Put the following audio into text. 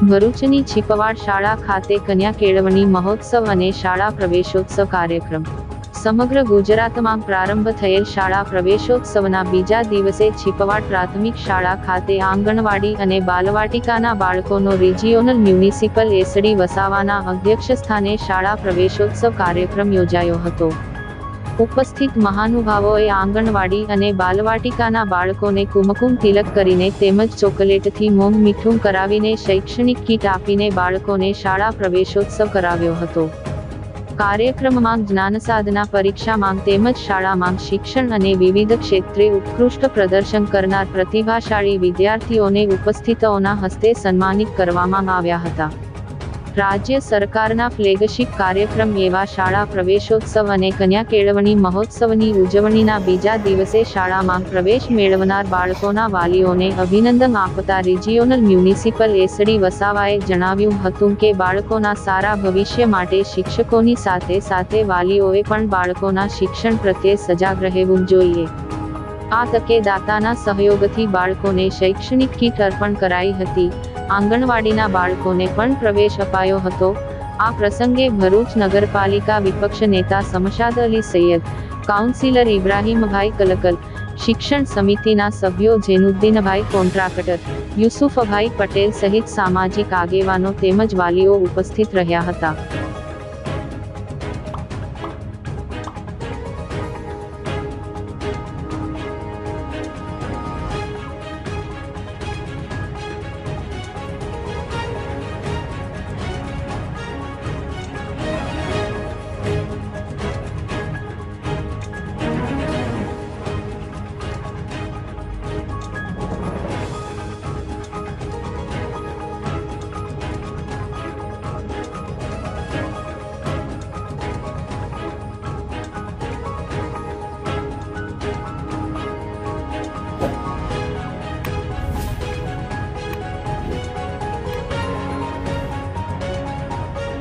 ભરૂચની છીપવાડ શાળા ખાતે કન્યા કેળવણી મહોત્સવ અને શાળા પ્રવેશોત્સવ કાર્યક્રમ। સમગ્ર ગુજરાતમાં પ્રારંભ થયેલ શાળા પ્રવેશોત્સવના બીજા દિવસે છીપવાડ પ્રાથમિક શાળા ખાતે આંગણવાડી અને બાલવાટિકાના બાળકોનો રિજિયોનલ મ્યુનિસિપલ એસડી વસાવાના અધ્યક્ષસ્થાને શાળા પ્રવેશોત્સવ કાર્યક્રમ યોજાયો હતો। ઉપસ્થિત મહાનુભાવોએ આંગણવાડી અને બાલવાટિકાના બાળકોને કુમકુમ તિલક કરીને તેમજ ચોકલેટથી મોં મીઠું કરાવીને શૈક્ષણિક કીટ આપીને બાળકોને શાળા પ્રવેશોત્સવ કરાવ્યો હતો। કાર્યક્રમમાં જ્ઞાનસાધના પરીક્ષામાં તેમજ શાળામાં શિક્ષણ અને વિવિધ ક્ષેત્રે ઉત્કૃષ્ટ પ્રદર્શન કરનાર પ્રતિભાશાળી વિદ્યાર્થીઓને ઉપસ્થિતોના હસ્તે સન્માનિત કરવામાં આવ્યા હતા। રાજ્ય સરકારના ફ્લેગશિપ કાર્યક્રમ એવા શાળા પ્રવેશોત્સવ અને કન્યા કેળવણી મહોત્સવની ઉજવણીના બીજા દિવસે શાળામાં પ્રવેશ મેળવનાર બાળકોના વાલીઓને અભિનંદન આપતા રિજિયોનલ મ્યુનિસિપલ એસડી વસાવાએ જણાવ્યું હતું કે બાળકોના સારા ભવિષ્ય માટે શિક્ષકોની સાથે સાથે વાલીઓએ પણ બાળકોના શિક્ષણ પ્રત્યે સજાગ રહેવું જોઈએ। આ તકે દાતાના સહયોગથી બાળકોને શૈક્ષણિક કીટ અર્પણ કરાઈ હતી। આંગણવાડીના બાળકોને પણ પ્રવેશ અપાયો હતો। આ પ્રસંગે ભરૂચ નગરપાલિકા વિપક્ષ નેતા શમશાદ અલી સૈયદ, કાઉન્સિલર ઇબ્રાહીમભાઈ કલકલ, શિક્ષણ સમિતિના સભ્યો જેનુદ્દીનભાઈ કોન્ટ્રાક્ટર, યુસુફભાઈ પટેલ સહિત સામાજિક આગેવાનો તેમજ વાલીઓ ઉપસ્થિત રહ્યા હતા।